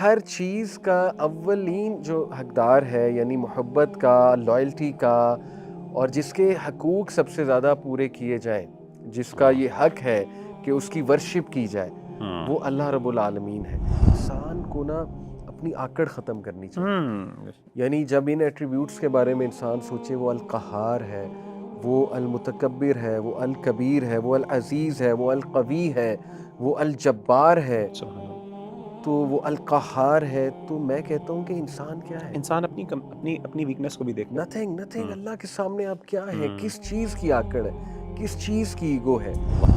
ہر چیز کا اولین جو حقدار ہے، یعنی محبت کا، لائلٹی کا، اور جس کے حقوق سب سے زیادہ پورے کیے جائیں، جس کا یہ حق ہے کہ اس کی ورشپ کی جائے، وہ اللہ رب العالمین ہے۔ انسان کو نا اپنی آکڑ ختم کرنی چاہیے، یعنی جب ان ایٹریبیوٹس کے بارے میں انسان سوچے، وہ القہار ہے، وہ المتکبر ہے، وہ الکبیر ہے، وہ العزیز ہے، وہ القوی ہے، وہ الجبار ہے، تو وہ القہار ہے، تو میں کہتا ہوں کہ انسان کیا ہے؟ انسان اپنی ویکنس کو بھی دیکھتا ہے۔ نتھنگ اللہ کے سامنے آپ کیا ہے؟ کس چیز کی آکڑ ہے؟ کس چیز کی ایگو ہے؟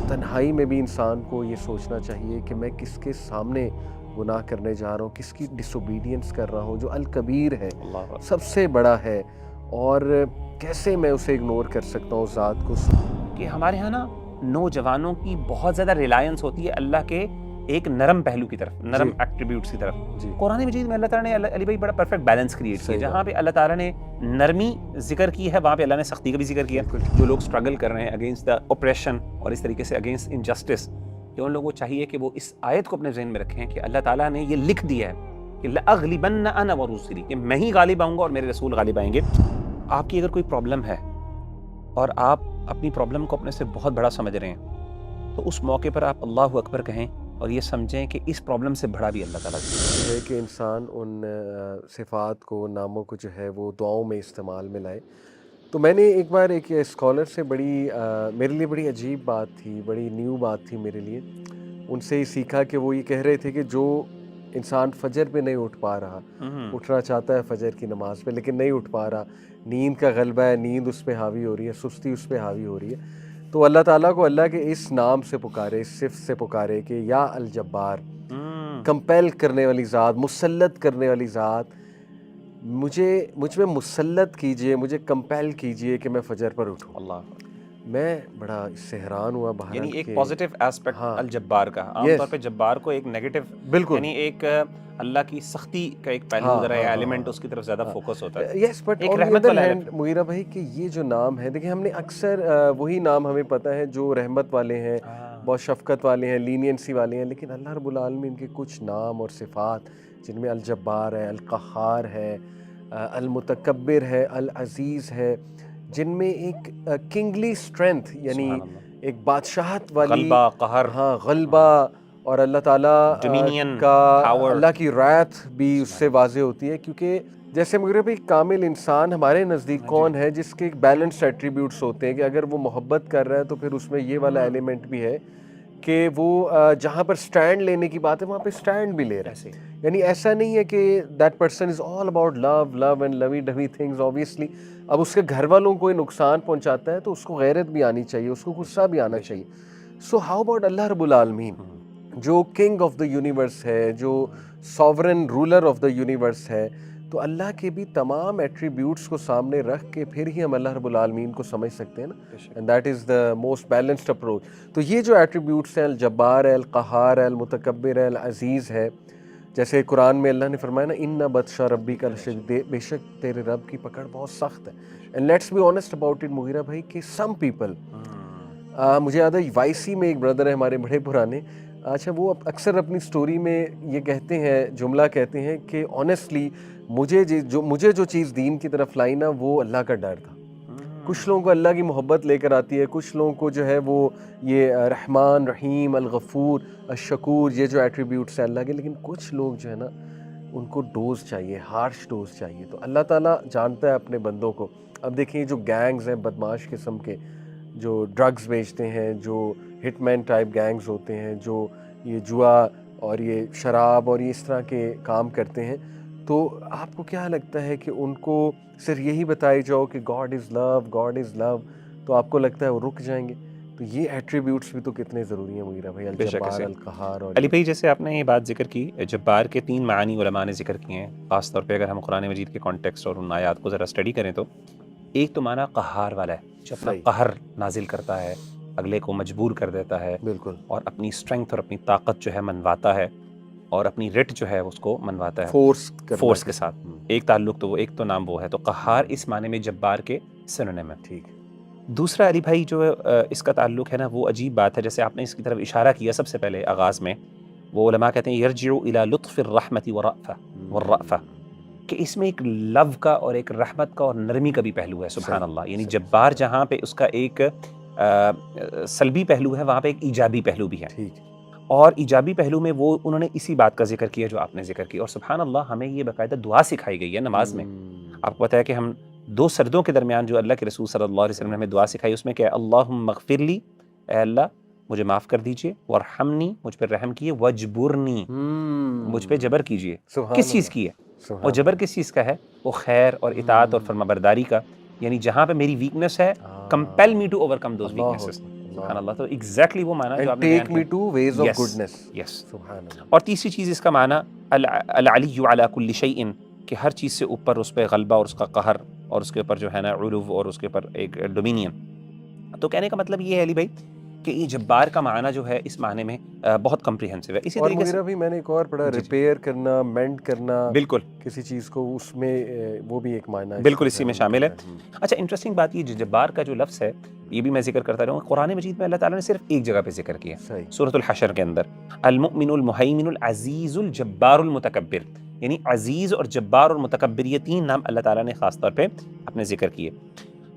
تنہائی میں بھی انسان کو یہ سوچنا چاہیے کہ میں کس کے سامنے گناہ کرنے جا رہا ہوں، کس کی ڈس اوبیڈینس کر رہا ہوں، جو الکبیر ہے، سب سے بڑا ہے، اور کیسے میں اسے اگنور کر سکتا ہوں اس ذات کو۔ کہ ہمارے ہاں نا نوجوانوں کی بہت زیادہ ریلائنس ہوتی ہے اللہ کے ایک نرم پہلو کی طرف، نرم ایٹریبیوٹس کی طرف۔ قرآن مجید میں اللہ تعالیٰ نے علی بھائی بڑا پرفیکٹ بیلنس کریٹ کیا، جہاں پہ اللہ تعالیٰ نے نرمی ذکر کی ہے، وہاں پہ اللہ نے سختی کا بھی ذکر کیا۔ جو لوگ اسٹرگل کر رہے ہیں اگینسٹ دا اوپریشن اور اس طریقے سے اگینسٹ انجسٹس، کہ ان لوگوں کو چاہیے کہ وہ اس آیت کو اپنے ذہن میں رکھیں کہ اللہ تعالیٰ نے یہ لکھ دیا ہے کہ لأغلبن انا ورسلی، کہ میں ہی غالب آؤں گا اور میرے رسول غالب آئیں گے۔ آپ کی اگر کوئی پرابلم ہے اور آپ اپنی پرابلم کو اپنے سے بہت بڑا سمجھ رہے ہیں، تو اس موقع پر آپ اللہ اکبر کہیں اور یہ سمجھیں کہ اس پرابلم سے بڑا بھی اللہ تعالیٰ ہے کہ انسان ان صفات کو، ناموں کو جو ہے وہ دعاؤں میں استعمال میں لائے۔ تو میں نے ایک بار ایک اسکالر سے میرے لیے بڑی عجیب بات تھی، بڑی نیو بات تھی میرے لیے، ان سے ہی سیکھا کہ وہ یہ کہہ رہے تھے کہ جو انسان فجر پہ نہیں اٹھ پا رہا، اٹھنا چاہتا ہے فجر کی نماز پہ لیکن نہیں اٹھ پا رہا، نیند کا غلبہ ہے، نیند اس پہ حاوی ہو رہی ہے، سستی اس پہ حاوی ہو رہی ہے، تو اللہ تعالیٰ کو اللہ کے اس نام سے پکارے، اس صفت سے پکارے کہ یا الجبار، کمپیل کرنے والی ذات، مسلط کرنے والی ذات، مجھ میں مسلط کیجئے، مجھے کمپیل کیجئے کہ میں فجر پر اٹھوں۔ اللہ، میں بڑا اس سے حیران ہوا بہرحال، یعنی ایک پازیٹیو ایسپیکٹ الجبار کا۔ عام طور پہ جبار کو ایک نیگیٹو، بالکل، یعنی ایک اللہ کی سختی کا ایک پہلو ذرا ایلیمنٹ اس کی طرف زیادہ فوکس ہوتا ہے۔ یس، بٹ ایک آن دی رحمت ادر والا ہینڈ مغیرہ بھائی کہ یہ جو نام ہے، دیکھیں ہم نے اکثر وہی نام ہمیں پتہ ہے جو رحمت والے ہیں، بہت شفقت والے ہیں، لینینسی والے ہیں، لیکن اللہ رب العالمین کے کچھ نام اور صفات جن میں الجبار ہے، القہار ہے، المتکبر ہے، العزیز ہے، جن میں ایک کنگلی سٹرینتھ، یعنی ایک بادشاہت والی غلبہ، قہر، ہاں غلبہ، اور اللہ تعالیٰ ڈومینین کا پاور، اللہ کی رعایت بھی اس سے واضح ہوتی ہے، کیونکہ جیسے مغرب بھائی کامل انسان ہمارے نزدیک کون ہے جس کے بیلنس ایٹریبیوٹس ہوتے ہیں، کہ اگر وہ محبت کر رہا ہے تو پھر اس میں یہ والا ایلیمنٹ بھی ہے کہ وہ جہاں پر سٹینڈ لینے کی بات ہے وہاں پہ سٹینڈ بھی لے رہا ہے، یعنی ایسا نہیں ہے کہ that person is all about love and lovey dovey things obviously, اب اس کے گھر والوں کو نقصان پہنچاتا ہے تو اس کو غیرت بھی آنی چاہیے، اس کو غصہ بھی آنا چاہیے۔ سو ہاؤ اباؤٹ اللہ رب العالمین جو کنگ آف دا یونیورس ہے، جو sovereign ruler of the universe ہے، تو اللہ کے بھی تمام ایٹریبیوٹس کو سامنے رکھ کے پھر ہی ہم اللہ رب العالمین کو سمجھ سکتے ہیں نا، and that is the most balanced approach. تو یہ جو ایٹریبیوٹس ہیں، الجبار ہے، القہار ہے، المتکبر ہے، العزیز ہے، جیسے قرآن میں اللہ نے فرمایا نا ان بطش ربک لشدید، بے شک تیرے رب کی پکڑ بہت سخت ہے۔ And let's be honest about it Mughira بھائی کہ سم پیپل، مجھے یاد ہے وائی سی میں ایک بردر ہے ہمارے بڑے پرانے، اچھا وہ اکثر اپنی سٹوری میں یہ کہتے ہیں، جملہ کہتے ہیں کہ آنیسٹلی مجھے جو چیز دین کی طرف لائی نا وہ اللہ کا ڈر تھا۔ کچھ لوگوں کو اللہ کی محبت لے کر آتی ہے، کچھ لوگوں کو جو ہے وہ یہ رحمان، رحیم، الغفور، الشکور، یہ جو ایٹریبیوٹس ہیں اللہ کے، لیکن کچھ لوگ جو ہے نا ان کو ڈوز چاہیے، ہارش ڈوز چاہیے۔ تو اللہ تعالیٰ جانتا ہے اپنے بندوں کو۔ اب دیکھیں جو گینگز ہیں بدماش قسم کے، جو ڈرگز بیچتے ہیں، جو ہٹ مین ٹائپ گینگز ہوتے ہیں، جو یہ جوا اور یہ شراب اور یہ اس طرح کے کام کرتے ہیں، تو آپ کو کیا لگتا ہے کہ ان کو صرف یہی بتائی جاؤ کہ God is love, God is لو، تو آپ کو لگتا ہے وہ رک جائیں گے؟ تو یہ ایٹریبیوٹس بھی تو کتنے ضروری ہیں مغیرہ بھائی، الجبار، القہار اور علی بھائی جیسے آپ نے یہ بات ذکر کی، جبار کے 3 معانی علماء نے ذکر کیے ہیں، خاص طور پہ اگر ہم قرآن مجید کے کانٹیکسٹ اور ان آیات کو ذرا اسٹڈی کریں تو ایک تو معنی قہار والا ہے، جو اپنا قہر نازل کرتا ہے، اگلے کو مجبور کر دیتا ہے، بالکل، اور اپنی اسٹرینگتھ اور اپنی طاقت جو ہے منواتا ہے، اور اپنی رٹ جو ہے اس کو منواتا ہے فورس کے ساتھ۔ ایک تعلق تو وہ، ایک تو نام وہ ہے، تو قہار اس معنی میں جبار کے سنونیم ہے۔ ٹھیک۔ دوسرا علی بھائی جو اس کا تعلق ہے نا، وہ عجیب بات ہے، جیسے آپ نے اس کی طرف اشارہ کیا سب سے پہلے آغاز میں، وہ علماء کہتے ہیں یرجع الی لطف الرحمت والرأفہ کہ اس میں ایک لو کا اور ایک رحمت کا اور نرمی کا بھی پہلو ہے. سبحان اللہ. یعنی جبار جہاں پہ اس کا ایک سلبی پہلو ہے وہاں پہ ایک ایجابی پہلو بھی ہے. اور ایجابی پہلو میں وہ انہوں نے اسی بات کا ذکر کیا جو آپ نے ذکر کیا. اور سبحان اللہ ہمیں یہ باقاعدہ دعا سکھائی گئی ہے نماز میں. آپ کو پتہ ہے کہ ہم دو سردوں کے درمیان جو اللہ کے رسول صلی اللہ علیہ وسلم نے ہمیں دعا سکھائی اس میں کیا ہے اللہم اغفر لی، اے اللہ مجھے معاف کر دیجئے، وارحمنی مجھ پر رحم کیے، وجبرنی مجھ پہ جبر کیجئے. کس چیز کی ہے؟ اور جبر کس چیز کا ہے؟ وہ خیر اور اطاعت اور فرمانبرداری کا. یعنی جہاں پہ میری ویکنس ہے compel me to overcome those weaknesses. سبحان اللہ. تو ایگزیکٹلی وہ معنی جو آپ نے بیان کیا. Take me to ways of goodness. Yes. سبحان اللہ. اور تیسری چیز اس کا معنی العلی علی کل شیء کہ ہر چیز سے اوپر اس پہ غلبہ اور اس کا قہر اور اس کے اوپر جو ہے نا علو اور اس کے اوپر ایک ڈومینین. تو کہنے کا مطلب یہ ہے علی بھائی کہ یہ جبار کا معنی جو ہے اس معنی میں بہت کمپریہنسو ہے. اسی طریقے سے بھی میں نے ایک اور پڑھا ریپیئر کرنا، مینڈ کرنا، بالکل کسی چیز کو، اس میں وہ بھی ایک معنی ہے، بالکل اسی میں شامل ہے. اچھا انٹرسٹنگ بات یہ جبار کا جو لفظ ہے یہ بھی میں ذکر کرتا رہوں. قرآن مجید میں اللہ تعالیٰ نے صرف ایک جگہ پہ ذکر کیا سورۃ الحشر کے اندر، المؤمن المہیمن العزیز الجبار المتکبر. یعنی عزیز اور جبار اور متکبر یہ تین نام اللہ تعالیٰ نے خاص طور پہ اپنے ذکر کیے.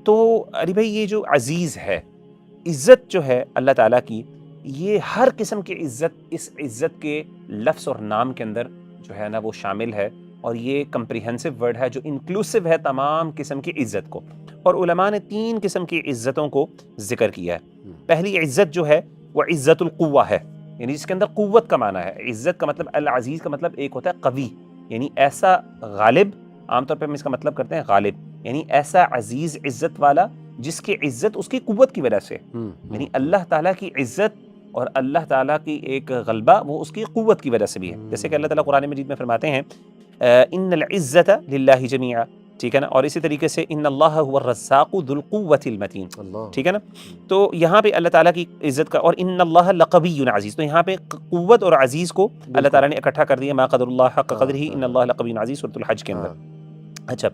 تو علی بھائی یہ جو عزیز ہے، عزت جو ہے اللہ تعالیٰ کی، یہ ہر قسم کی عزت اس عزت کے لفظ اور نام کے اندر جو ہے نا وہ شامل ہے. اور یہ کمپریہنسو ورڈ ہے جو انکلوسیو ہے تمام قسم کی عزت کو. اور علماء نے تین قسم کی عزتوں کو ذکر کیا ہے. پہلی عزت جو ہے وہ عزت القوہ ہے، یعنی جس کے اندر قوت کا معنی ہے. عزت کا مطلب العزیز کا مطلب ایک ہوتا ہے قوی، یعنی ایسا غالب، عام طور پہ ہم اس کا مطلب کرتے ہیں غالب، یعنی ایسا عزیز عزت والا جس کی عزت اس کی قوت کی وجہ سے. یعنی اللہ تعالیٰ کی عزت اور اللہ تعالیٰ کی ایک غلبہ وہ اس کی قوت کی وجہ سے بھی ہے. جیسے کہ اللہ تعالیٰ قرآن مجید میں فرماتے ہیں ان العزت للہ جمیعا، ٹھیک ہے نا. اور اسی طریقے سے ان اللہ هو الرزاق ذو القوۃ المتین، ٹھیک ہے نا. تو یہاں پہ اللہ تعالیٰ کی عزت کا، اور ان اللہ لقوی عزیز، تو یہاں پہ قوت اور عزیز کو اللہ تعالیٰ نے اکٹھا کر دیا. ما قدر اللہ حق قدرہ ان اللہ لقوی عزیز، سورۃ الحج کے اندر. اچھا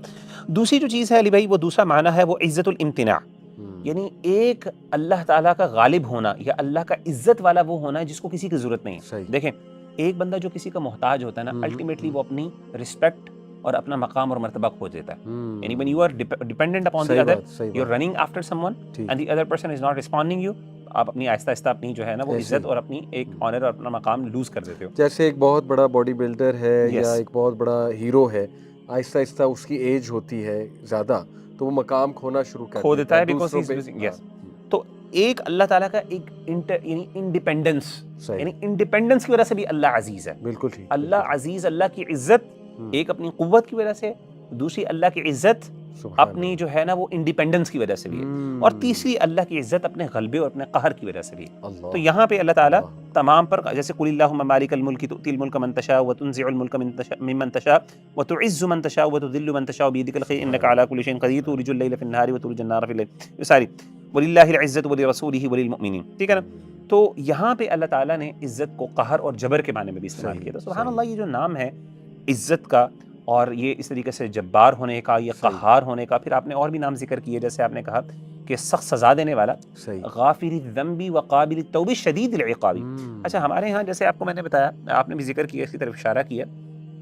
دوسری جو چیز ہے علی بھائی وہ دوسرا معنی ہے وہ عزت الامتناع. یعنی ایک اللہ تعالیٰ کا غالب ہونا یا اللہ کا عزت والا وہ ہونا ہے جس کو کسی کی ضرورت نہیں ہے. دیکھیں ایک بندہ جو کسی کا محتاج ہوتا ہے نا، الٹیمیٹلی وہ اپنی رسپیکٹ اور اپنا مقام اور مرتبہ کھو دیتا ہے. یعنی when you are dependent upon the other, you are running after someone and the other person is not responding you, آپ اپنی آہستہ آہستہ اپنی جو ہے نا وہ عزت اور اپنی ایک آنر اور اپنا مقام لوز کر دیتے ہو. جیسے ایک بہت بڑا باڈی بلڈر ہے یا ایک بہت بڑا ہیرو ہے، آہستہ آہستہ اس کی ایج ہوتی ہے زیادہ تو وہ مقام کھونا شروع کر دیتا ہے because he is losing. Yes. تو ایک اللہ تعالیٰ کا ایک یعنی انڈیپینڈنس، یعنی انڈیپینڈنس کی وجہ سے بھی اللہ عزیز ہے. بالکل ٹھیک. اللہ عزیز، اللہ کی عزت ایک اپنی قوت کی وجہ سے، دوسری اللہ کی عزت اپنی جو ہے نا وہ انڈیپینڈنس کی وجہ سے بھی ہے، اور تیسری اللہ کی عزت اپنے غلبے اور اپنے قہر کی وجہ سے بھی ہے. تو یہاں پہ اللہ تعالیٰ تمام پر جیسے قل اللہم مالک الملک تؤتی الملک من تشاء وتنزع الملک ممن تشاء وتعز من تشاء وتذل من تشاء بيدک الخیر انک علی کل شیء قدیر تولج الليل فی النہار وتولج النہار فی الليل، ساری وللہ العزت ولرسولہ وللمؤمنین، ٹھیک ہے نا. تو یہاں پہ اللہ تعالیٰ نے عزت کو قہر اور جبر کے معنی میں بھی استعمال کیا. تو سبحان اللہ یہ جو نام ہے عزت کا اور یہ اس طریقے سے جبار ہونے کا، یہ قہار ہونے کا، پھر آپ نے اور بھی نام ذکر کیے جیسے آپ نے کہا کہ سخت سزا دینے والا، غافر الذنب وقابل التوب شدید العقاب. اچھا ہمارے ہاں جیسے آپ کو میں نے بتایا، آپ نے بھی ذکر کیا، اس کی طرف اشارہ کیا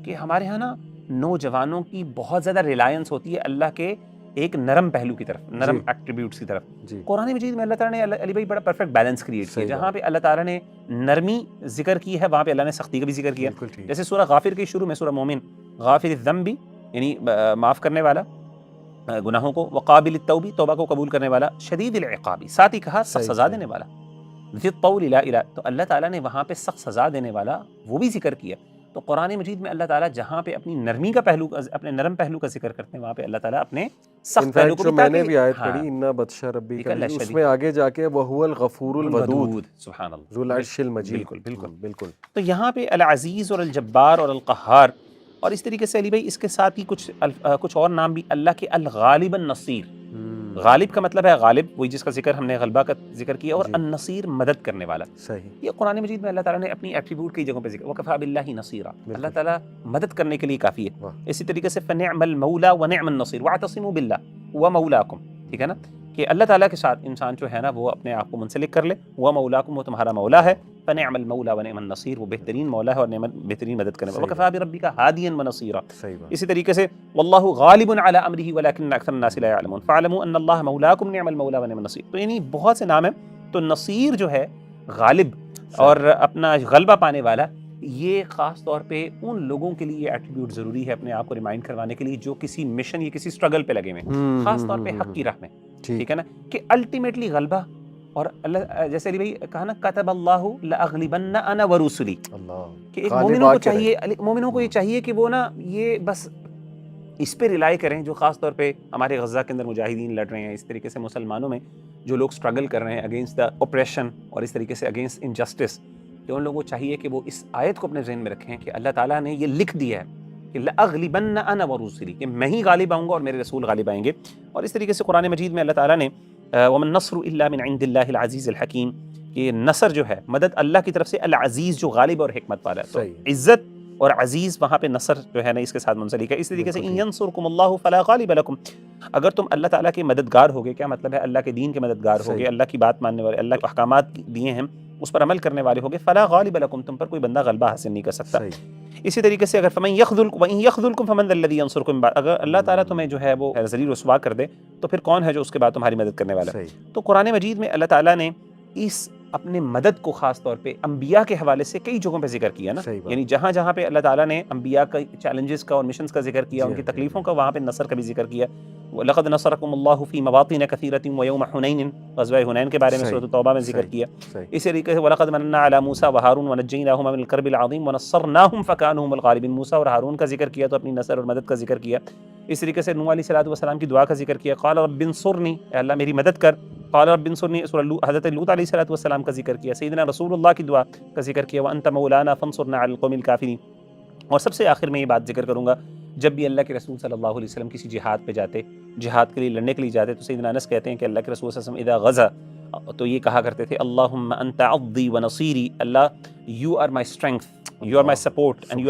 کہ ہمارے ہاں نا نوجوانوں کی بہت زیادہ ریلائنس ہوتی ہے اللہ کے ایک نرم پہلو کی طرف، نرم ایٹریبیوٹس کی طرف. قرآن مجید میں اللہ تعالیٰ نے علی بھائی بڑا پرفیکٹ بیلنس کریٹ کیا. جہاں پہ اللہ تعالیٰ نے نرمی ذکر کی ہے وہاں پہ اللہ نے سختی کا بھی ذکر کیا. جیسے سورہ غافر کے شروع میں سورہ مومن، غافر الذنب یعنی معاف کرنے والا گناہوں کو، وقابل التوب توبہ کو قبول کرنے والا، شدید العقاب ساتھ ہی کہا سخت سزا دینے والا، ذی الطول لا الہ. تو اللہ تعالیٰ نے وہاں پہ سخت سزا دینے والا وہ بھی ذکر کیا. تو قرآن مجید میں اللہ تعالیٰ جہاں پہ اپنی نرمی کا پہلو، اپنے نرم پہلو کا ذکر کرتے ہیں، وہاں پہ اللہ تعالیٰ اپنے سخت پہلو کو بھی، میں نے بھی آیت پڑھی انا بطش ربک، اس میں آگے جا کے وہو الغفور الودود، سبحان اللہ، ذو العرش المجید. بالکل بالکل بالکل. تو یہاں پہ العزیز اور الجبار اور القہار، اور اس طریقے سے علی بھائی اس کے ساتھ ہی کچھ اور نام بھی اللہ کے الغالب النصیر. غالب کا مطلب ہے غالب، وہی جس کا ذکر ہم نے غلبہ کا ذکر کیا، اور النصیر مدد کرنے والا. صحیح. یہ قرآن مجید میں اللہ تعالیٰ نے اپنی ایٹریبیوٹ کی جگہوں پہ ذکر، وکفیٰ باللہ نصیرا، اللہ تعالیٰ مدد کرنے کے لیے کافی ہے. اسی طریقے سے فنعم المولا ونعم النصیر واعتصموا باللہ هو مولاکم، ٹھیک ہے نا، کہ اللہ تعالیٰ کے ساتھ انسان جو ہے نا وہ اپنے آپ کو منسلک کر لے، وہ مولاکم، وہ تمہارا مولا ہے، فنعم المولا ونعم النصیر، وہ بہترین مولا ہے اور بہترین مدد کرنے والا، وکفی بربک ہادیا ونصیرا. اسی طریقے سے واللہ غالب علی امرہ ولکن اکثر الناس لا یعلمون فاعلموا ان اللہ مولاکم نعم المولا ونعم النصیر. تو یعنی بہت سے نام ہیں. تو نصیر جو ہے غالب اور اپنا غلبہ پانے والا، یہ خاص طور پہ ان لوگوں کے لیے یہ ایٹریبیوٹ ضروری ہے اپنے آپ کو ریمائنڈ کروانے کے لیے جو کسی مشن یا کسی اسٹرگل پہ لگے ہوئے ہیں، خاص طور پہ حق کی راہ میں. ٹھیک ہے نا، کہ الٹیمیٹلی غلبہ. اور اللہ جیسے علی بھائی کہا نا کتب اللہ لاغلبن انا ورسلی، کہ ایک مومنوں کو یہ چاہیے کہ وہ نا یہ بس اس پہ ریلائی کریں، جو خاص طور پہ ہمارے غزہ کے اندر مجاہدین لڑ رہے ہیں، اس طریقے سے مسلمانوں میں جو لوگ اسٹرگل کر رہے ہیں اگینسٹ دا اوپریشن اور اس طریقے سے اگینسٹ انجسٹس، کہ ان لوگوں کو چاہیے کہ وہ اس آیت کو اپنے ذہن میں رکھیں کہ اللہ تعالیٰ نے یہ لکھ دیا ہے کہ لأغلبن انا ورسلی، کہ میں ہی غالب آؤں گا اور میرے رسول غالب آئیں گے. اور اس طریقے سے قرآن مجید میں اللہ تعالیٰ نے ومن نصر الا من عند اللہ العزیز الحکیم، کہ نصر جو ہے مدد اللہ کی طرف سے، العزیز جو غالب اور حکمت والا ہے. تو عزت اور عزیز وہاں پہ نصر جو ہے نا اس کے ساتھ منسلک ہے. اس طریقے سے ان ینصرکم اللہ فلا غالب لکم، اگر تم اللہ تعالیٰ کے مددگار ہوگے، کیا مطلب ہے اللہ کے دین کے مددگار ہوگے، اللہ کی بات ماننے والے، اللہ کے احکامات دیے ہیں اس پر عمل کرنے والے ہوگے، فلا غالب لکم، تم پر کوئی بندہ غلبہ حاصل نہیں کر سکتا. اسی طریقے سے اگر فمن یخذلکم فمن ذا الذی ینصرکم من بعد، اگر اللہ تعالیٰ تمہیں جو ہے وہ ذلیل رسوا کر دے تو پھر کون ہے جو اس کے بعد تمہاری مدد کرنے والا ہے. تو قرآن مجید میں اللہ تعالیٰ نے اس اپنے مدد کو خاص طور پہ انبیاء کے حوالے سے کئی جگہوں پہ ذکر کیا نا، یعنی جہاں جہاں پہ اللہ تعالیٰ نے انبیاء کا چیلنجز کا اور مشنز کا ذکر کیا، ان کی تکلیفوں کا، وہاں پہ نصر کا بھی ذکر کیا. لقد نصرکم اللہ فی مواطن کثیرۃ ویوم حنین، غزوہ حنین کے بارے میں سورۃ التوبہ میں ذکر کیا. اسی طریقے سے وَلَقَدْ مَنَنَّا عَلَى مُوسَىٰ وَهَارُونَ وَنَجَّيْنَاهُمَا مِنَ الْكَرْبِ الْعَظِيمِ وَنَصَّرْنَاهُمْ فَكَانُوا هُمُ الْغَالِبِينَ. موسیٰ اور ہارون کا ذکر کیا تو اپنی نصر اور مدد کا ذکر کیا. اس طریقے سے نوح علیہ السلام کی دعا کا ذکر کیا، قال رب انصرنی، اے اللہ میری مدد کر. قال رب انصرنی، حضرت لوط علیہ السلام کا ذکر کیا. سیدنا رسول اللہ کی دعا کا ذکر کیا، وَأَنْتَ مَوْلَانَا فَانصُرْنَا عَلَى الْقَوْمِ الْكَافِرِينَ. اور سب سے آخر میں یہ بات ذکر کروں گا، جب بھی اللہ کے رسول صلی اللہ علیہ وسلم کسی جہاد پہ جاتے، جہاد کے لیے لڑنے کے لیے جاتے، تو سیدنا انس کہتے ہیں کہ اللہ کے رسول صلی اللہ علیہ وسلم اذا غزا تو یہ کہا کرتے تھے اللہم انت عضدی ونصیری، Allah you are my strength, you are my support and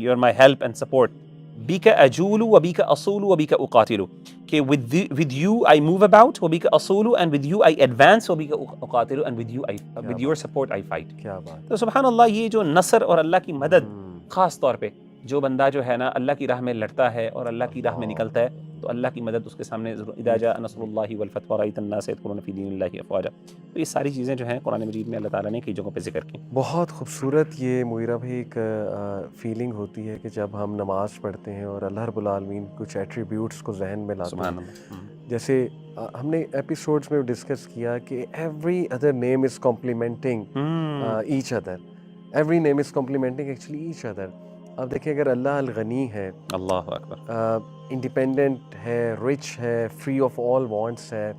you are my help and support. بیک اجول وبیک اصول وبیک اقاتل، کہ with you I move about وبیک اصول and with you I advance وبیک اقاتل and with your support I fight. کیا بات. تو سبحان اللہ، یہ جو نصر اور اللہ کی مدد، خاص طور پہ جو بندہ جو ہے نا اللہ کی راہ میں لڑتا ہے اور اللہ کی راہ میں نکلتا ہے تو اللہ کی مدد اس کے سامنے ضرور. اذا جاء نصر اللہ والفتح ورأیت الناس يدخلون فی دین اللہ افواجا. تو یہ ساری چیزیں جو ہیں قرآن مجید میں اللہ تعالیٰ نے کئی جگہوں پہ ذکر کی. بہت خوبصورت یہ مغیرہ بھائی ایک فیلنگ ہوتی ہے کہ جب ہم نماز پڑھتے ہیں اور اللہ رب العالمین کچھ ایٹریبیوٹس کو ذہن میں لاتے ہیں. جیسے ہم نے ایپیسوڈز میں ڈسکس کیا کہ ایوری ادر نیم از کمپلیمنٹنگ ایچ ادر، ایوری نیم از کمپلیمنٹنگ ایکچولی ایچ ادر. اب دیکھیں اگر اللہ الغنی ہے، اللہ اکبر، انڈیپینڈنٹ ہے، رچ ہے، فری آف آل وانٹس ہے،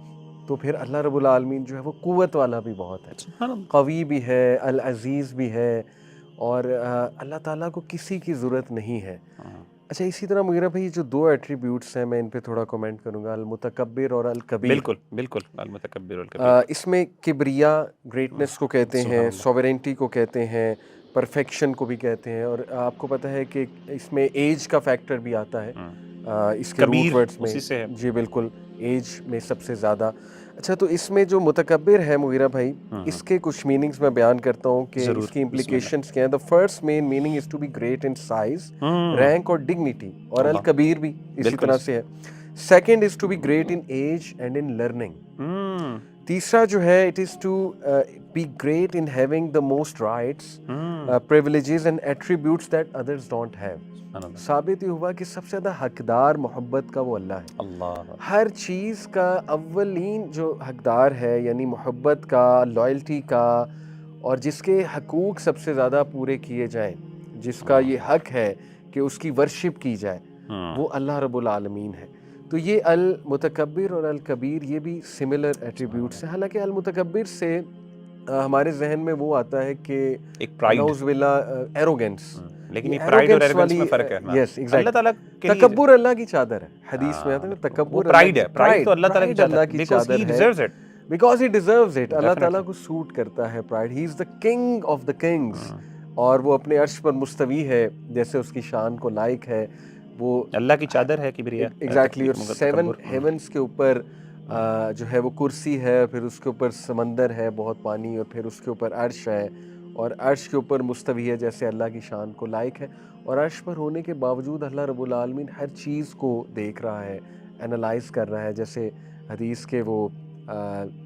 تو پھر اللہ رب العالمین جو ہے وہ قوت والا بھی بہت ہے، قوی بھی ہے، العزیز بھی ہے، اور اللہ تعالیٰ کو کسی کی ضرورت نہیں ہے. اچھا، اسی طرح مغیرہ بھائی جو دو ایٹریبیوٹس ہیں میں ان پہ تھوڑا کمنٹ کروں گا، المتکبر اور الکبیر. بالکل بالکل، المتکبر والکبیر. اس میں کبریا گریٹنس کو کہتے ہیں، سوورینٹی کو کہتے ہیں، پرفیکشن کو بھی کہتے ہیں، اور آپ کو پتہ ہے کہ اس میں ایج کا فیکٹر بھی آتا ہے اس کے روٹ ورڈز میں. جی بالکل، ایج میں سب سے زیادہ. اچھا، تو اس میں جو متکبر ہے مغیرہ بھائی، اس کے کچھ میننگز میں بیان کرتا ہوں کہ اس کی امپلیکیشنز کیا ہیں. The first main meaning is to be great in size, rank اور ڈگنیٹی، اور الکبیر بھی اسی طرح سے ہے. Second is to be great in age and in learning. تیسرا جو ہے it is to be great in having the most rights, privileges and attributes that others don't have. ثابت یہ ہوا کہ سب سے زیادہ حقدار محبت کا وہ اللہ ہے. ہر چیز کا اولین جو حقدار ہے، یعنی محبت کا، لائلٹی کا، اور جس کے حقوق سب سے زیادہ پورے کیے جائیں، جس کا یہ حق ہے کہ اس کی ورشپ کی جائے، وہ اللہ رب العالمین ہے. تو یہ المتکبر اور الکبیر یہ بھی سملر ایٹریبیوٹس ہیں. حالانکہ المتکبر سے ہمارے ذہن میں وہ آتا ہے کہ ایک پرائڈ، نعوذ باللہ، ایروگینس. لیکن یہ پرائڈ اور ایروگینس میں فرق ہے. یس ایگزیکٹلی، اللہ تعالیٰ کے لیے تکبر اللہ کی چادر ہے. حدیث میں آتا ہے تکبر پرائڈ ہے، پرائڈ تو اللہ تعالیٰ کی چادر ہے because he deserves it. Allah تعالیٰ کو سوٹ کرتا ہے pride. He is the king of the kings, اور وہ اپنے عرش پر مستوی ہے جیسے اس کی شان کو لائق ہے. وہ اللہ کی چادر ہے کبریا. ایگزیکٹلی. اور 7 ہیونز کے اوپر جو ہے وہ کرسی ہے، پھر اس کے اوپر سمندر ہے، بہت پانی، اور پھر اس کے اوپر عرش ہے، اور عرش کے اوپر مستوی ہے، جیسے اللہ کی شان کو لائق ہے، اور عرش پر ہونے کے باوجود اللہ رب العالمین ہر چیز کو دیکھ رہا ہے، انالائز کر رہا ہے. جیسے حدیث کے وہ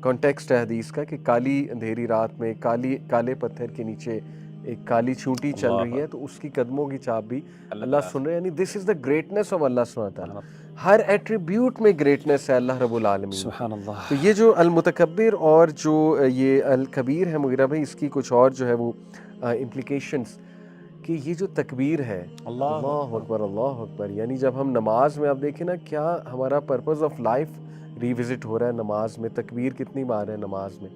کانٹیکسٹ ہے حدیث کا کہ کالی اندھیری رات میں کالے پتھر کے نیچے ایک کالی چونٹی چل رہی ہے، تو اس کی قدموں کی چاپ بھی اللہ سن رہے ہیں. یعنی دس از دا گریٹنس آف اللہ سبحانہ وتعالیٰ. ہر ایٹریبیوٹ میں گریٹنس ہے اللہ رب العالمین. سبحان اللہ. تو یہ جو المتکبر اور جو یہ الکبیر ہے مغیرہ بھائی، اس کی کچھ اور جو ہے وہ امپلیکیشنس، کہ یہ جو تکبیر ہے، اللہ اکبر اللہ اکبر، یعنی جب ہم نماز میں آپ دیکھیں نا کیا ہمارا پرپز آف لائف ریوزٹ ہو رہا ہے نماز میں. تکبیر کتنی بار ہے نماز میں،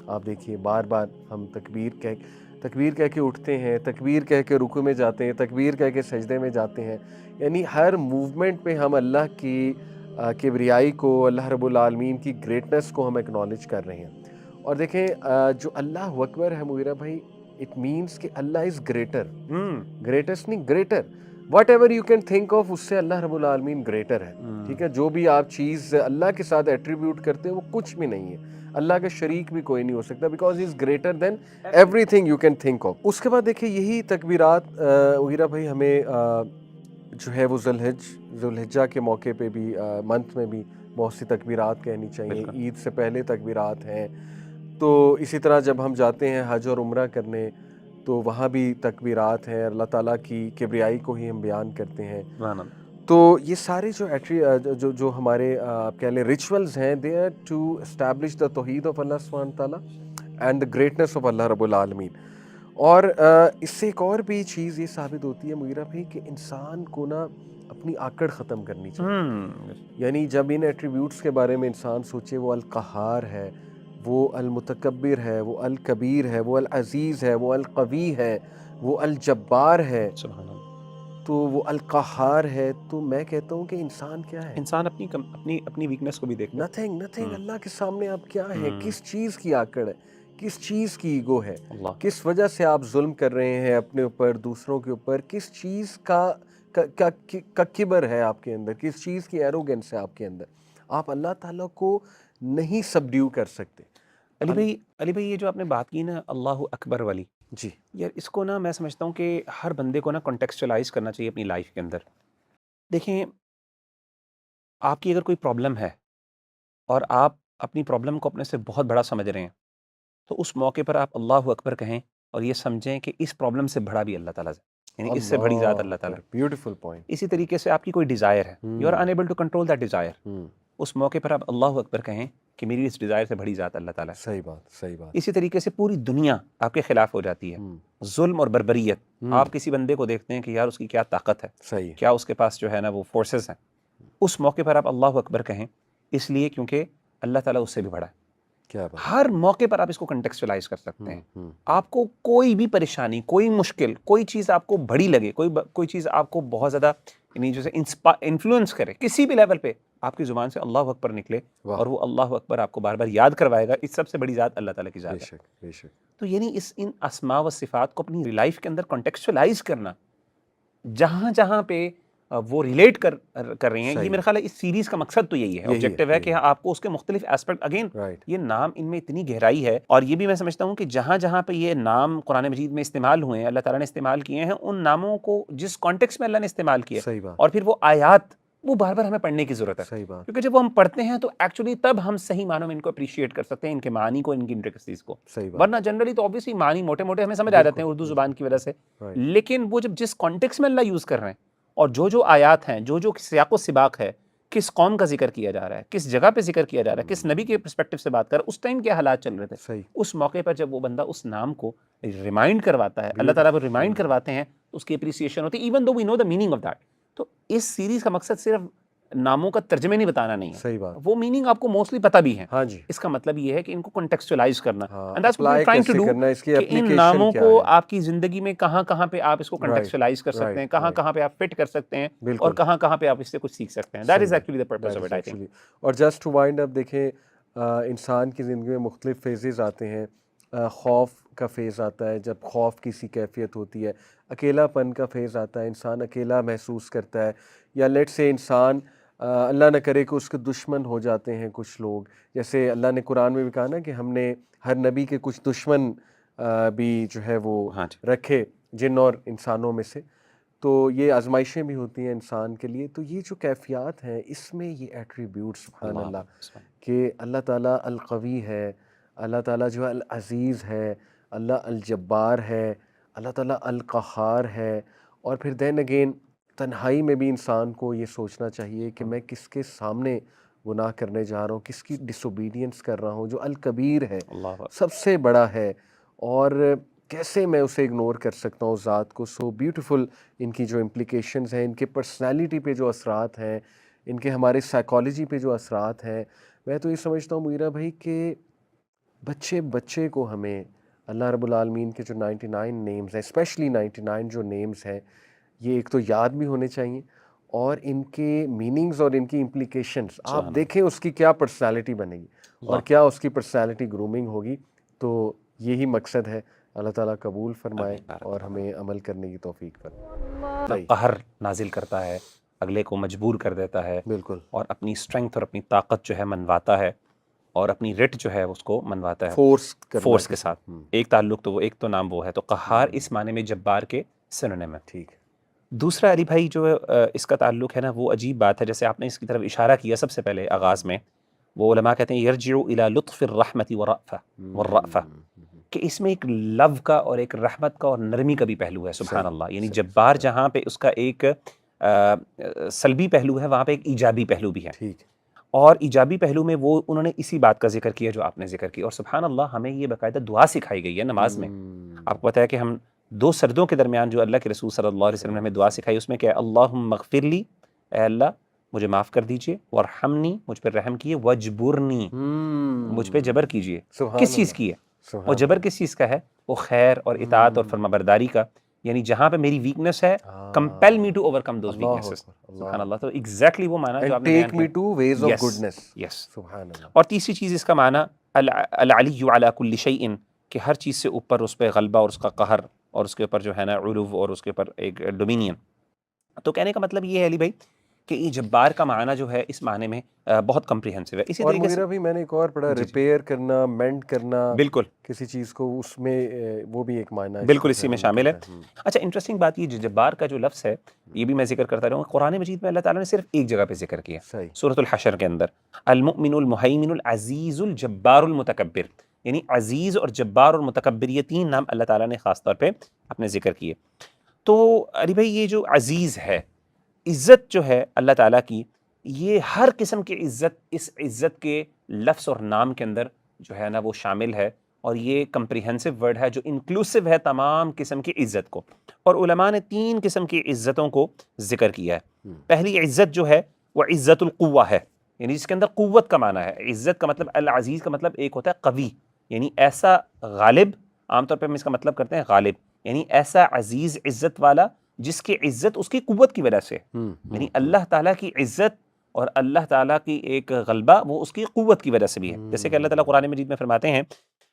آپ دیکھیے بار بار ہم تکبیر کہہ کے اٹھتے ہیں، تکبیر کہہ کے رکوع میں جاتے ہیں، تکبیر کہہ کے سجدے میں جاتے ہیں. یعنی ہر موومنٹ پہ ہم اللہ کی کبریائی کو، اللہ رب العالمین کی گریٹنس کو ہم ایکنالج کر رہے ہیں. اور دیکھیں جو اللہ اکبر ہے مغیرہ بھائی، اٹ مینس کہ اللہ از گریٹر، گریٹسٹ نہیں، greater. Whatever you can think of, اس سے اللہ رب العالمین گریٹر ہے. ٹھیک ہے، جو بھی آپ چیز اللہ کے ساتھ ایٹریبیوٹ کرتے ہیں وہ کچھ بھی نہیں ہے. اللہ کا شریک بھی کوئی نہیں ہو سکتا، because he is greater than everything you can think of. اس کے بعد دیکھیں یہی تکبیرات وغیرہ بھائی ہمیں جو ہے وہ ذوالحجہ کے موقع پہ بھی، منتھ میں بھی بہت سی تکبیرات کہنی چاہیے. عید سے پہلے تکبیرات ہیں. تو اسی طرح جب ہم جاتے ہیں حج اور عمرہ کرنے تو وہاں بھی تکبیرات ہیں، اللہ تعالیٰ کی کبریائی کو ہی ہم بیان کرتے ہیں. تو یہ سارے جو ہمارے آپ کہہ لیں ریچولز ہیں، they are to establish the توحید آف اللہ سبحانہ تعالیٰ and the greatness of Allah رب العالمین. اور اس سے ایک اور بھی چیز یہ ثابت ہوتی ہے مغیرہ بھائی کہ انسان کو نا اپنی آکڑ ختم کرنی چاہیے. یعنی جب ان ایٹریبیوٹس کے بارے میں انسان سوچے، وہ القہار ہے، وہ المتکبر ہے، وہ الکبیر ہے، وہ العزیز ہے، وہ القوی ہے، وہ الجبار ہے، تو وہ القہار ہے، تو میں کہتا ہوں کہ انسان کیا ہے؟ انسان اپنی ویکنس کو بھی دیکھتا ہے. نتھنگ. اللہ کے سامنے آپ کیا ہیں؟ کس چیز کی آکڑ ہے؟ کس چیز کی ایگو ہے؟ کس وجہ سے آپ ظلم کر رہے ہیں اپنے اوپر، دوسروں کے اوپر؟ کس چیز کا کبر ہے آپ کے اندر؟ کس چیز کی ایروگنس ہے آپ کے اندر؟ آپ اللہ تعالیٰ کو نہیں سبڈیو کر سکتے. علی بھائی یہ جو آپ نے بات کی نا اللہ اکبر والی، جی یار اس کو نا میں سمجھتا ہوں کہ ہر بندے کو نا کنٹیکسچلائز کرنا چاہیے اپنی لائف کے اندر. دیکھیں، آپ کی اگر کوئی پرابلم ہے اور آپ اپنی پرابلم کو اپنے سے بہت بڑا سمجھ رہے ہیں، تو اس موقع پر آپ اللہ اکبر کہیں اور یہ سمجھیں کہ اس پرابلم سے بڑا بھی اللہ تعالیٰ ہے، یعنی اس سے بڑی ذات اللہ تعالیٰ. Beautiful point. اسی طریقے سے آپ کی کوئی ڈیزائر ہے، you are unable to control that desire, اس موقع پر آپ اللہ اکبر کہیں کہ میری اس ڈیزائر سے بڑی ذات اللہ تعالیٰ ہے. صحیح بات. اسی طریقے سے پوری دنیا آپ کے خلاف ہو جاتی ہے، ظلم اور بربریت. آپ کسی بندے کو دیکھتے ہیں کہ یار اس کی کیا طاقت ہے، صحیح، کیا اس کے پاس جو ہے نا وہ فورسز ہیں، اس موقع پر آپ اللہ اکبر کہیں، اس لیے کیونکہ اللہ تعالیٰ اس سے بھی بڑا ہے. کیا بات. ہر موقع پر آپ اس کو کنٹیکسچلائز کر سکتے ہیں. آپ کو کوئی بھی پریشانی، کوئی مشکل، کوئی چیز آپ کو بڑی لگے، کوئی چیز آپ کو بہت زیادہ یعنی جیسے انفلوئنس کرے، کسی بھی لیول پہ آپ کی زبان سے اللہ اکبر نکلے اور وہ اللہ اکبر آپ کو بار بار یاد کروائے گا، اس سب سے بڑی ذات اللہ تعالیٰ کی ذات ہے. بے شک. تو یعنی ان اسماء و صفات کو اپنی لائف کے اندر کنٹیکسچلائز کرنا، جہاں جہاں پہ وہ ریلیٹ کر رہی ہیں. یہ میرے خیال ہے اس سیریز کا مقصد تو یہی ہے، آبجیکٹیو ہے کہ آپ کو اس کے مختلف ایسپیکٹ، اگین یہ نام ان میں اتنی گہرائی ہے. اور یہ بھی میں سمجھتا ہوں کہ جہاں جہاں پہ یہ نام قرآن مجید میں استعمال ہوئے ہیں، اللہ تعالیٰ نے استعمال کیے ہیں، ان ناموں کو جس کانٹیکس میں اللہ نے استعمال کیا، اور پھر وہ آیات وہ بار بار ہمیں پڑھنے کی ضرورت ہے. کیونکہ جب وہ ہم پڑھتے ہیں تو ایکچولی تب ہم صحیح معنوں میں ان کو اپریشیٹ کر سکتے ہیں، ان کے معنی کو، ان کی انٹریکسیز کو. ورنہ جنرلی تو obviously معنی موٹے موٹے ہمیں سمجھ آ جاتے ہیں اردو زبان کی وجہ سے، لیکن وہ جس کانٹیکس میں اللہ یوز کر رہے ہیں اور جو آیات ہیں، جو سیاق و سباق ہے، کس قوم کا ذکر کیا جا رہا ہے، کس جگہ پہ ذکر کیا جا رہا ہے، کس نبی کے پرسپیکٹو سے بات کر رہا ہے، اس ٹائم کیا حالات چل رہے تھے، اس موقع پر جب وہ بندہ اس نام کو ریمائنڈ کرواتا ہے، اللہ تعالیٰ کو ریمائنڈ کرواتے ہیں، اس کی اپریسیشن ہوتی ہے، even though we know the meaning of that. تو اس سیریز کا مقصد صرف ناموں کا ترجمے نہیں بتانا نہیں ہے، صحیح بات. وہ میننگ آپ کو موسٹلی پتہ بھی ہے. ہاں جی. اس کا مطلب یہ ہے کہ ان کو کنٹیکسچلائز کرنا، and that's what we're trying to do، کہ ان ناموں کو آپ کی زندگی میں کہاں کہاں پہ آپ اس کو کنٹیکسچلائز کر سکتے ہیں، کہاں کہاں پہ آپ فٹ کر سکتے ہیں، اور کہاں کہاں پہ آپ اس سے کچھ سیکھ سکتے ہیں. That is actually the purpose of it, I think. اور جسٹ ٹو وائنڈ اپ، دیکھیں انسان کی زندگی میں مختلف فیزز آتے ہیں. خوف کا فیز آتا ہے جب خوف کی سی کیفیت ہوتی ہے، اکیلا پن کا فیز آتا ہے، انسان اکیلا محسوس کرتا ہے، یا لیٹ سے انسان اللہ نہ کرے کہ اس کے دشمن ہو جاتے ہیں کچھ لوگ. جیسے اللہ نے قرآن میں بھی کہا نا کہ ہم نے ہر نبی کے کچھ دشمن بھی جو ہے وہ ہاں جی رکھے جن اور انسانوں میں سے، تو یہ آزمائشیں بھی ہوتی ہیں انسان کے لیے. تو یہ جو کیفیات ہیں اس میں یہ ایٹریبیوٹ سبحان اللہ کہ اللہ تعالیٰ القوی ہے، اللہ تعالیٰ جو ہے العزیز ہے، اللہ الجبار ہے، اللہ تعالیٰ القہار ہے. اور پھر دین اگین تنہائی میں بھی انسان کو یہ سوچنا چاہیے کہ میں کس کے سامنے گناہ کرنے جا رہا ہوں، کس کی ڈس اوبیڈینس کر رہا ہوں، جو الکبیر ہے، سب سے بڑا ہے، اور کیسے میں اسے اگنور کر سکتا ہوں اس ذات کو. سو بیوٹیفل ان کی جو امپلیکیشنز ہیں، ان کے پرسنالٹی پہ جو اثرات ہیں، ان کے ہمارے سائیکالوجی پہ جو اثرات ہیں. میں تو یہ سمجھتا ہوں مغیرہ بھائی کہ بچے کو ہمیں اللہ رب العالمین کے جو 99 نیمز ہیں، اسپیشلی 99 جو نیمز ہیں، یہ ایک تو یاد بھی ہونے چاہیے، اور ان کے میننگز اور ان کی امپلیکیشنز آپ دیکھیں اس کی کیا پرسنالٹی بنے گی اور کیا اس کی پرسنالٹی گرومنگ ہوگی. تو یہی مقصد ہے. اللہ تعالیٰ قبول فرمائے اور ہمیں عمل کرنے کی توفیق فرمائے. قہر نازل کرتا ہے، اگلے کو مجبور کر دیتا ہے، بالکل، اور اپنی اسٹرینگتھ اور اپنی طاقت جو ہے منواتا ہے، اور اپنی رٹ جو ہے اس کو منواتا ہے فورس کے ساتھ. ایک تعلق تو وہ ایک تو نام وہ ہے. تو قہار اس معنی میں جبار کے سنونیم ہے. ٹھیک. دوسرا علی بھائی جو اس کا تعلق ہے نا، وہ عجیب بات ہے. جیسے آپ نے اس کی طرف اشارہ کیا سب سے پہلے آغاز میں، وہ علماء کہتے ہیں یرجع الی لطف الرحمت والرأفہ، کہ اس میں ایک لو کا اور ایک رحمت کا اور نرمی کا بھی پہلو ہے. سبحان اللہ. یعنی جبار جہاں پہ اس کا ایک سلبی پہلو ہے، وہاں پہ ایک ایجابی پہلو بھی ہے. ٹھیک. اور ایجابی پہلو میں وہ انہوں نے اسی بات کا ذکر کیا جو آپ نے ذکر کی. اور سبحان اللہ ہمیں یہ باقاعدہ دعا سکھائی گئی ہے نماز میں. آپ کو پتہ ہے کہ ہم دو سردوں کے درمیان جو اللہ کے رسول صلی اللہ علیہ وسلم نے ہمیں دعا سکھائی، اس میں کیا ہے، اللہم اغفر لی، اے اللہ مجھے معاف کر دیجئے، وارحمنی مجھ پر رحم کیے، وجبرنی مجھ پہ جبر کیجئے. کس چیز کی ہے؟ اور جبر کس چیز کا ہے؟ وہ خیر اور اطاعت اور فرما برداری کا. یعنی جہاں پہ میری ویکنس ہے، compel me to overcome those weaknesses. سبحان اللہ. تو ایگزیکٹلی وہ معنی جو آپ نے بیان کیا. Take me two ways of goodness. Yes. سبحان اللہ. اور تیسری چیز اس کا معنی العلی علی کل شیء، کہ ہر چیز سے اوپر اس پہ غلبہ اور اس کا قہر اور اس کے اوپر جو ہے نا علو اور اس کے اوپر ایک ڈومینین. تو کہنے کا مطلب یہ ہے علی بھائی کہ یہ جبار کا معنی جو ہے اس معنی میں بہت کمپریہنسو ہے. اسی طریقے سے بھی میں نے ایک اور پڑھا، ریپیئر کرنا، مینڈ کرنا، بالکل کسی چیز کو، اس میں وہ بھی ایک معنی ہے، بالکل اسی میں شامل ہے. اچھا انٹرسٹنگ بات، یہ جبار کا جو لفظ ہے یہ بھی میں ذکر کرتا رہوں گا. قرآن مجید میں اللہ تعالیٰ نے صرف ایک جگہ پہ ذکر کیا، سورۃ الحشر کے اندر، المؤمن المہیمن العزیز الجبار المتکبر. یعنی عزیز اور جبار اور متکبر، یہ تین نام اللہ تعالیٰ نے خاص طور پہ اپنے ذکر کیے. تو علی بھائی یہ جو عزیز ہے، عزت جو ہے اللہ تعالیٰ کی، یہ ہر قسم کی عزت اس عزت کے لفظ اور نام کے اندر جو ہے نا وہ شامل ہے. اور یہ کمپریہنسو ورڈ ہے جو انکلوسیو ہے تمام قسم کی عزت کو. اور علماء نے تین قسم کی عزتوں کو ذکر کیا ہے. پہلی عزت جو ہے وہ عزت القوہ ہے، یعنی جس کے اندر قوت کا معنی ہے. عزت کا مطلب، العزیز کا مطلب ایک ہوتا ہے قوی، یعنی ایسا غالب، عام طور پہ ہم اس کا مطلب کرتے ہیں غالب، یعنی ایسا عزیز عزت والا جس کی عزت اس کی قوت کی وجہ سے. یعنی اللہ تعالیٰ کی عزت اور اللہ تعالیٰ کی ایک غلبہ وہ اس کی قوت کی وجہ سے بھی ہے. جیسے کہ اللہ تعالیٰ قرآن مجید میں فرماتے ہیں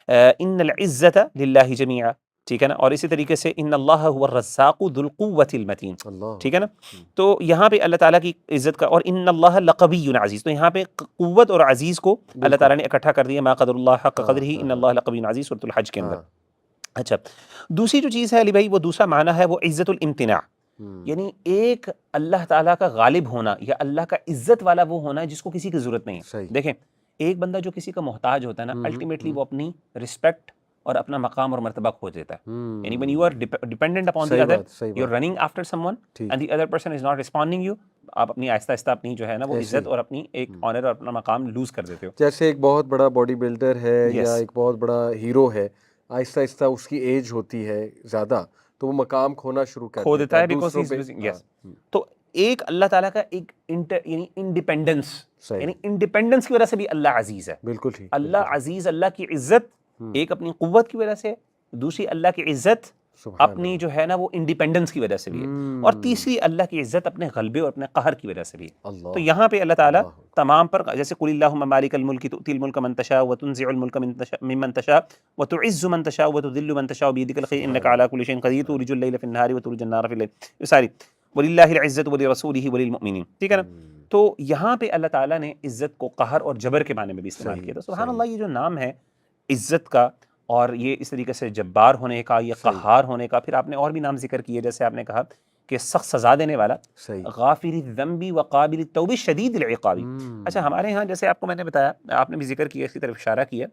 ان العزت للہ جمیعا، ٹھیک ہے نا. اور اسی طریقے سے ان اللہ هو الرزاق ذو القوۃ المتین، ٹھیک ہے نا. تو یہاں پہ اللہ تعالیٰ کی عزت کا، اور ان اللہ لقوی عزیز، تو یہاں پہ قوت اور عزیز کو اللہ تعالیٰ نے اکٹھا کر دیا، ما قدر اللہ حق قدرہ ان اللہ لقوی عزیز، سورۃ الحج کے اندر. اچھا دوسری جو چیز ہے علی بھائی، وہ دوسرا معنی ہے وہ عزت الامتناع. یعنی ایک اللہ تعالیٰ کا غالب ہونا یا اللہ کا عزت والا وہ ہونا ہے جس کو کسی کی ضرورت نہیں ہے. دیکھیں ایک بندہ جو کسی کا محتاج ہوتا ہے نا، الٹیمیٹلی وہ اپنی رسپیکٹ اور اپنا مقام اور مرتبہ کھو دیتا ہے. یعنی when you are dependent upon the other, you're running after someone and the other person is not responding you, آپ اپنی آہستہ آہستہ اپنی جو ہے نا وہ عزت اور اپنی ایک آنر اور اپنا مقام لوز کر دیتے ہو. جیسے ایک بہت بڑا باڈی بلڈر ہے یا ایک بہت بڑا ہیرو ہے، آہستہ آہستہ اس کی ایج ہوتی ہے زیادہ تو وہ مقام کھونا شروع کر دیتا ہے because he's losing. Yes. تو ایک اللہ تعالیٰ کا ایک یعنی انڈیپینڈنس، یعنی انڈیپینڈنس کی وجہ سے بھی اللہ عزیز ہے. بالکل ٹھیک. اللہ عزیز، اللہ کی عزت ایک اپنی قوت کی وجہ سے، دوسری اللہ کی عزت اپنی جو ہے نا وہ انڈیپینڈنس کی وجہ سے بھی ہے، اور تیسری اللہ کی عزت اپنے غلبے اور اپنے قہر کی وجہ سے بھی ہے. تو یہاں پہ اللہ تعالیٰ تمام پر، جیسے قل اللہم مالک الملک تؤتی الملک من تشاء وتنزع الملک ممن تشاء وتعز من تشاء وتذل من تشاء بيدک الخیر انک علی کل شیء قدیر تولج اللیل فی النہار وتولج النہار فی اللیل، یہ ساری وللہ العزت ولرسولہ وللمؤمنین، ٹھیک ہے نا. تو یہاں پہ اللہ تعالیٰ نے عزت کو قہر اور جبر کے معنی میں بھی استعمال کیا. تو سبحان اللہ یہ جو نام ہے عزت کا اور یہ اس طریقے سے جبار ہونے کا یا قہار ہونے کا. پھر آپ نے اور بھی نام ذکر کیے، جیسے آپ نے کہا کہ سخت سزا دینے والا، غافر الذنب وقابل التوب شدید العقاب. اچھا ہمارے ہاں جیسے آپ کو میں نے بتایا، آپ نے بھی ذکر کیا، اس کی طرف اشارہ کیا